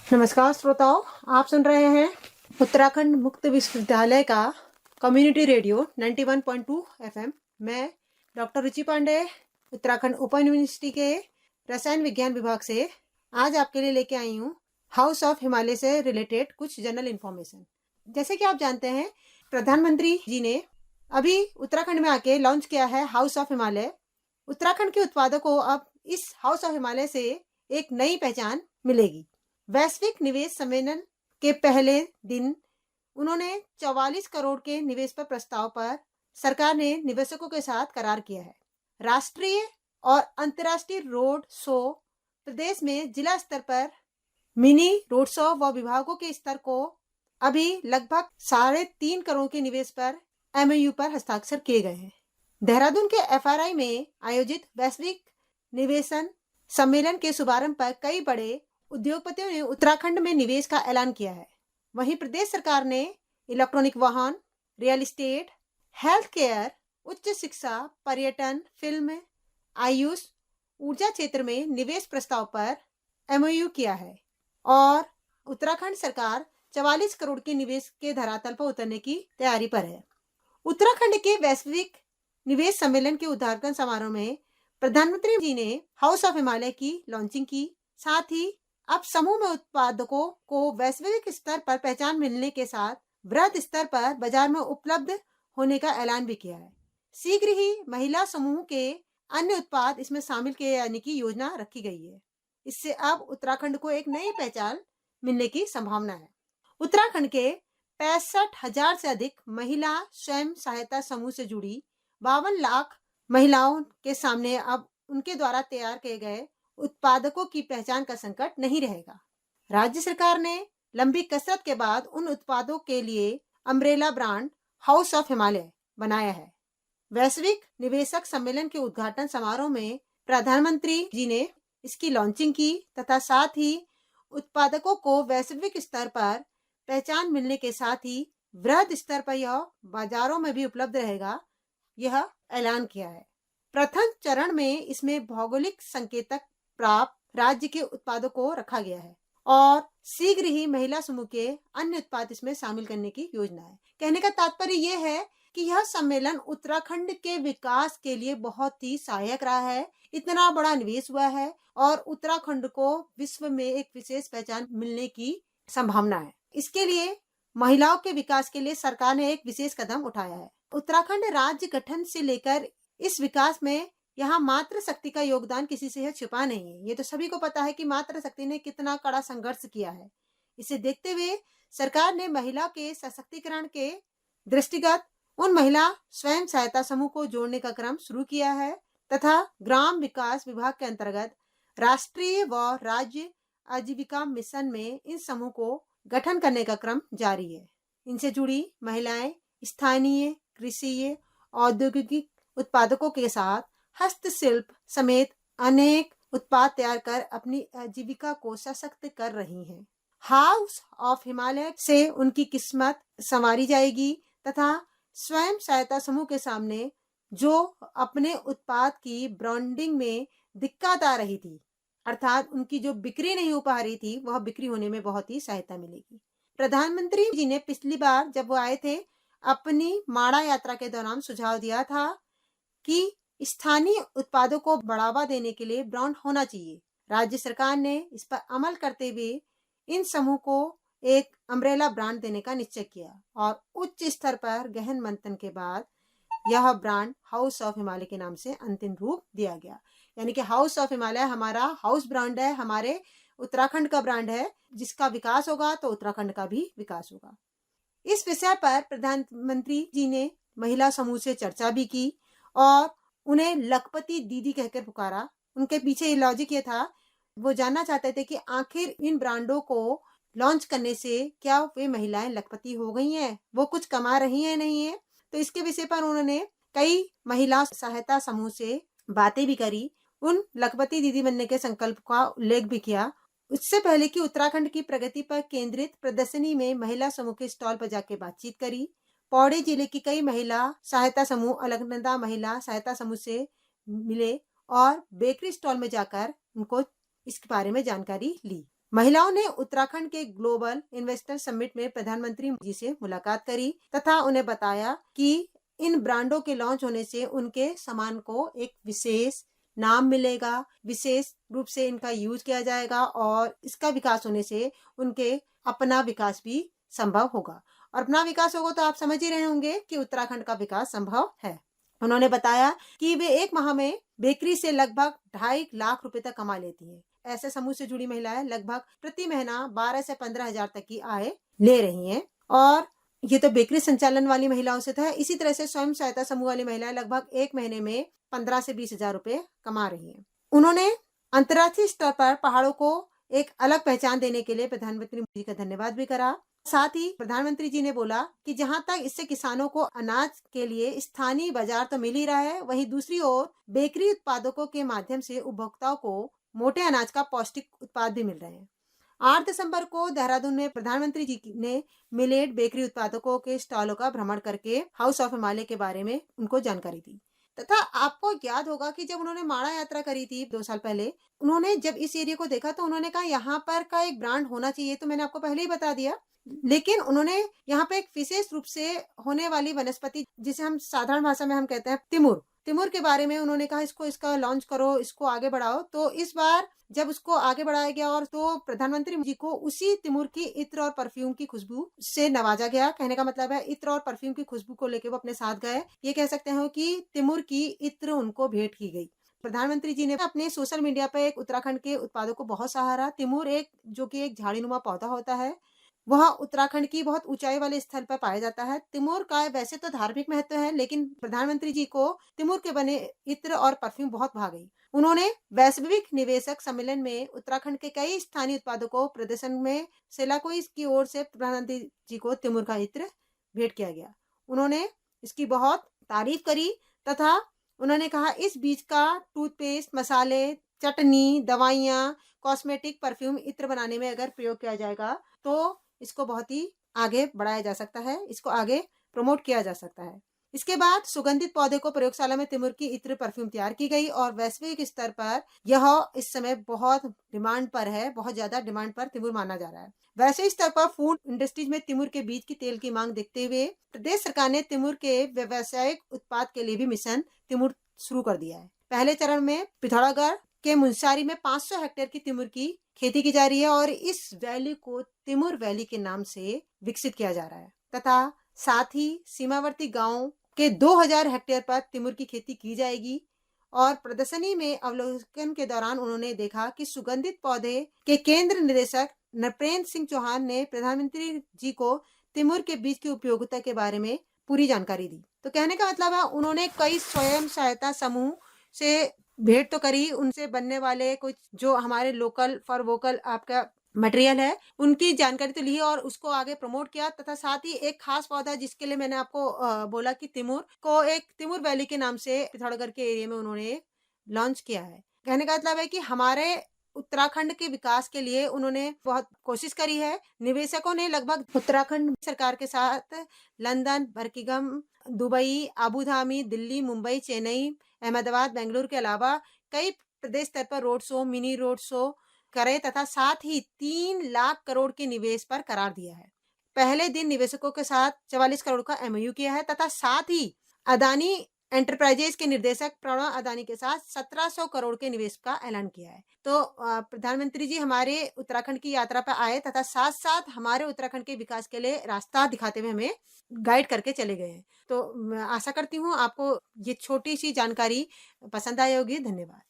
नमस्कार श्रोताओं, आप सुन रहे हैं उत्तराखंड मुक्त विश्वविद्यालय का कम्युनिटी रेडियो 91.2 एफएम। मैं डॉक्टर रुचि पांडे उत्तराखंड ओपन यूनिवर्सिटी के रसायन विज्ञान विभाग से आज आपके लिए लेके आई हूँ हाउस ऑफ हिमालय से रिलेटेड कुछ जनरल इन्फॉर्मेशन। जैसे कि आप जानते हैं, प्रधानमंत्री जी ने अभी उत्तराखंड में आके लॉन्च किया है हाउस ऑफ हिमालय। उत्तराखंड के उत्पादों को अब इस हाउस ऑफ हिमालय से एक नई पहचान मिलेगी। वैश्विक निवेश सम्मेलन के पहले दिन उन्होंने 44 करोड़ के निवेश पर प्रस्ताव पर सरकार ने निवेशकों के साथ करार किया है। राष्ट्रीय और अंतर्राष्ट्रीय रोड शो प्रदेश में जिला स्तर पर मिनी रोड शो व विभागों के स्तर को अभी लगभग 3.5 करोड़ के निवेश पर एमओयू पर हस्ताक्षर किए गए हैं। देहरादून के एफआरआई में आयोजित वैश्विक निवेशन सम्मेलन के शुभारंभ पर कई बड़े उद्योगपतियों ने उत्तराखंड में निवेश का ऐलान किया है। वहीं प्रदेश सरकार ने इलेक्ट्रॉनिक वाहन, रियल एस्टेट, हेल्थ केयर, उच्च शिक्षा, पर्यटन, फिल्म, आयुष, ऊर्जा क्षेत्र में निवेश प्रस्ताव पर एमओयू किया है और उत्तराखंड सरकार 44 करोड़ के निवेश के धरातल पर उतरने की तैयारी पर है। उत्तराखंड के वैश्विक निवेश सम्मेलन के उद्घाटन समारोह में प्रधानमंत्री जी ने हाउस ऑफ हिमालय की लॉन्चिंग की। साथ ही अब समूह में उत्पादकों को वैश्विक स्तर पर पहचान मिलने के साथ वृहद स्तर पर बाजार में उपलब्ध होने का ऐलान भी किया है। शीघ्र ही महिला समूह के अन्य उत्पाद इसमें शामिल किए जाने की योजना रखी गई है। इससे अब उत्तराखंड को एक नई पहचान मिलने की संभावना है। उत्तराखंड के 65,000 से अधिक महिला स्वयं सहायता समूह से जुड़ी 52 लाख महिलाओं के सामने अब उनके द्वारा तैयार किए गए उत्पादकों की पहचान का संकट नहीं रहेगा। राज्य सरकार ने लंबी कसरत के बाद उन उत्पादों के लिए umbrella brand house of Himalaya बनाया है। वैश्विक निवेशक सम्मेलन के उद्घाटन समारोह में प्रधानमंत्री जी ने इसकी लॉन्चिंग की तथा साथ ही उत्पादकों को वैश्विक स्तर पर पहचान मिलने के साथ ही वृहद स्तर पर यह बाजारों में भी उपलब्ध रहेगा, यह ऐलान किया है। प्रथम चरण में इसमें भौगोलिक संकेतक प्राप्त राज्य के उत्पादों को रखा गया है और शीघ्र ही महिला समूह के अन्य उत्पाद इसमें शामिल करने की योजना है। कहने का तात्पर्य यह है कि यह सम्मेलन उत्तराखंड के विकास के लिए बहुत ही सहायक रहा है। इतना बड़ा निवेश हुआ है और उत्तराखंड को विश्व में एक विशेष पहचान मिलने की संभावना है। इसके लिए महिलाओं के विकास के लिए सरकार ने एक विशेष कदम उठाया है। उत्तराखंड राज्य गठन से लेकर इस विकास में यहाँ मातृ शक्ति का योगदान किसी से छुपा नहीं है। ये तो सभी को पता है कि मातृ शक्ति ने कितना कड़ा संघर्ष किया है। इसे देखते हुए सरकार ने महिला के सशक्तिकरण के दृष्टिगत उन महिला स्वयं सहायता समूह को जोड़ने का क्रम शुरू किया है तथा ग्राम विकास विभाग के अंतर्गत राष्ट्रीय व राज्य आजीविका मिशन में इन समूह को गठन करने का क्रम जारी है। इनसे जुड़ी महिलाएं स्थानीय कृषि औद्योगिक उत्पादकों के साथ हस्तशिल्प समेत अनेक उत्पाद तैयार कर अपनी आजीविका को सशक्त कर रही हैं। हाउस ऑफ हिमालय से उनकी किस्मत संवारी जाएगी तथा स्वयं सहायता समूह के सामने जो अपने उत्पाद की ब्रांडिंग में दिक्कत आ रही थी, अर्थात उनकी जो बिक्री नहीं हो पा रही थी, वह बिक्री होने में बहुत ही सहायता मिलेगी। प्रधानमंत्री जी ने पिछली बार जब वो आए थे, अपनी माड़ा यात्रा के दौरान सुझाव दिया था कि स्थानीय उत्पादों को बढ़ावा देने के लिए ब्रांड होना चाहिए। राज्य सरकार ने इस पर अमल करते हुए इन समूह को एक अम्ब्रेला ब्रांड देने का निश्चय किया और उच्च स्तर पर गहन मंथन के बाद यह ब्रांड हाउस ऑफ हिमालय के नाम से अंतिम रूप दिया गया। यानी कि हाउस ऑफ हिमालय हमारा हाउस ब्रांड है, हमारे उत्तराखंड का ब्रांड है। जिसका विकास होगा तो उत्तराखंड का भी विकास होगा। इस विषय पर प्रधानमंत्री जी ने महिला समूह से चर्चा भी की और उन्हें लखपति दीदी कहकर पुकारा। उनके पीछे लॉजिक ये था, वो जानना चाहते थे कि आखिर इन ब्रांडों को लॉन्च करने से क्या वे महिलाएं लखपति हो गई हैं, वो कुछ कमा रही हैं नहीं है। तो इसके विषय पर उन्होंने कई महिला सहायता समूह से बातें भी करी, उन लखपति दीदी बनने के संकल्प का उल्लेख भी किया। उससे पहले कि उत्तराखंड की प्रगति पर केंद्रित प्रदर्शनी में महिला समूह के स्टॉल पर जाके बातचीत करी। पौड़ी जिले की कई महिला सहायता समूह अलकनंदा महिला सहायता समूह से मिले और बेकरी स्टॉल में जाकर उनको इसके बारे में जानकारी ली। महिलाओं ने उत्तराखंड के ग्लोबल इन्वेस्टर समिट में प्रधानमंत्री जी से मुलाकात करी तथा उन्हें बताया कि इन ब्रांडों के लॉन्च होने से उनके सामान को एक विशेष नाम मिलेगा, विशेष रूप से इनका यूज किया जाएगा और इसका विकास होने से उनके अपना विकास भी संभव होगा। और अपना विकास होगा तो आप समझ ही रहे होंगे कि उत्तराखंड का विकास संभव है। उन्होंने बताया कि वे एक माह में बेकरी से लगभग 2.5 लाख रुपए तक कमा लेती हैं। ऐसे समूह से जुड़ी महिलाएं लगभग प्रति महीना 12 से 15 हजार तक की आय ले रही हैं। और ये तो बेकरी संचालन वाली महिलाओं से था। इसी तरह से स्वयं सहायता समूह वाली महिलाएं लगभग एक महीने में 15 से 20 हजार रुपए कमा रही हैं। उन्होंने अंतर्राष्ट्रीय स्तर पर पहाड़ों को एक अलग पहचान देने के लिए प्रधानमंत्री मोदी का धन्यवाद भी करा। साथ ही प्रधानमंत्री जी ने बोला कि जहां तक इससे किसानों को अनाज के लिए स्थानीय बाजार तो मिल ही रहा है, वहीं दूसरी ओर बेकरी उत्पादकों के माध्यम से उपभोक्ताओं को मोटे अनाज का पौष्टिक उत्पाद भी मिल रहे हैं। 8 दिसंबर को देहरादून में प्रधानमंत्री जी ने मिलेट बेकरी उत्पादकों के स्टॉलों का भ्रमण करके हाउस ऑफ हिमालय के बारे में उनको जानकारी दी। तथा आपको याद होगा कि जब उन्होंने माणा यात्रा करी थी 2 साल पहले, उन्होंने जब इस एरिया को देखा तो उन्होंने कहा यहाँ पर का एक ब्रांड होना चाहिए। तो मैंने आपको पहले ही बता दिया, लेकिन उन्होंने यहाँ पे एक विशेष रूप से होने वाली वनस्पति जिसे हम साधारण भाषा में हम कहते हैं तिमुर, तिमुर के बारे में उन्होंने कहा इसका लॉन्च करो, इसको आगे बढ़ाओ। तो इस बार जब उसको आगे बढ़ाया गया और तो प्रधानमंत्री जी को उसी तिमुर की इत्र और परफ्यूम की खुशबू से नवाजा गया। कहने का मतलब है इत्र और परफ्यूम की खुशबू को लेकर वो अपने साथ गए। ये कह सकते हैं कि तिमुर की इत्र उनको भेंट की गई। प्रधानमंत्री जी ने अपने सोशल मीडिया पर एक उत्तराखंड के उत्पादों को बहुत सहारा। तिमुर एक जो कि एक झाड़ीनुमा पौधा होता है, वह उत्तराखंड की बहुत ऊंचाई वाले स्थल पर पाया जाता है। तिमुर का वैसे तो धार्मिक महत्व है, लेकिन प्रधानमंत्री जी को तिमुर के बने इत्र और परफ्यूम बहुत भा गई। उन्होंने वैश्विक निवेशक सम्मेलन में उत्तराखंड के कई स्थानीय उत्पादों को प्रदर्शन में सेलाकोई की ओर से प्रधानमंत्री जी को तिमुर का इत्र भेंट किया गया। उन्होंने इसकी बहुत तारीफ करी तथा उन्होंने कहा इस बीज का टूथपेस्ट, मसाले, चटनी, दवाइयाँ, कॉस्मेटिक, परफ्यूम, इत्र बनाने में अगर प्रयोग किया जाएगा तो इसको बहुत ही आगे बढ़ाया जा सकता है, इसको आगे प्रमोट किया जा सकता है। इसके बाद सुगंधित पौधे को प्रयोगशाला में तिमुर की इत्र परफ्यूम तैयार की गई और वैश्विक स्तर पर यह इस समय बहुत डिमांड पर है, बहुत ज्यादा डिमांड पर तिमुर माना जा रहा है। वैश्विक स्तर पर फूड इंडस्ट्रीज में तिमुर के बीज की तेल की मांग देखते हुए प्रदेश सरकार ने तिमुर के व्यावसायिक उत्पाद के लिए भी मिशन तिमुर शुरू कर दिया है। पहले चरण में पिथौरागढ़ के मुंसारी में 500 हेक्टेयर की तिमुर की खेती की जा रही है और इस वैली को तिमुर वैली के नाम से विकसित किया जा रहा है तथा साथ ही सीमावर्ती गांव के 2000 हेक्टेयर पर तिमुर की खेती की जाएगी। और प्रदर्शनी में अवलोकन के दौरान उन्होंने देखा कि सुगंधित पौधे के केंद्र निदेशक नृपेंद्र सिंह चौहान ने प्रधानमंत्री जी को तिमुर के बीज की उपयोगिता के बारे में पूरी जानकारी दी। तो कहने का मतलब है उन्होंने कई स्वयं सहायता समूह से भेंट तो करी, उनसे बनने वाले कुछ जो हमारे लोकल फॉर वोकल आपका मटेरियल है उनकी जानकारी तो ली और उसको आगे प्रमोट किया तथा साथ ही एक खास पौधा जिसके लिए मैंने आपको बोला कि तिमुर को एक तिमुर वैली के नाम से पिथौरागढ़ के एरिया में उन्होंने लॉन्च किया है। कहने का मतलब है कि हमारे उत्तराखंड के विकास के लिए उन्होंने बहुत कोशिश करी है। निवेशकों ने लगभग उत्तराखंड सरकार के साथ London, Birmingham, Dubai, Abu Dhabi, Delhi, Mumbai, Chennai, Ahmedabad, Bengaluru के अलावा कई प्रदेश स्तर पर road show, mini road show करे तथा साथ ही 3 लाख करोड़ के निवेश पर करार दिया है। पहले दिन निवेशकों के साथ 44 करोड़ का एमओयू किया है तथा साथ ही अदानी एंटरप्राइजेज के निर्देशक प्रणव अदानी के साथ 1700 करोड़ के निवेश का ऐलान किया है। तो प्रधानमंत्री जी हमारे उत्तराखंड की यात्रा पर आए तथा साथ साथ हमारे उत्तराखंड के विकास के लिए रास्ता दिखाते हुए हमें गाइड करके चले गए हैं। तो मैं आशा करती हूँ आपको ये छोटी सी जानकारी पसंद आई होगी। धन्यवाद।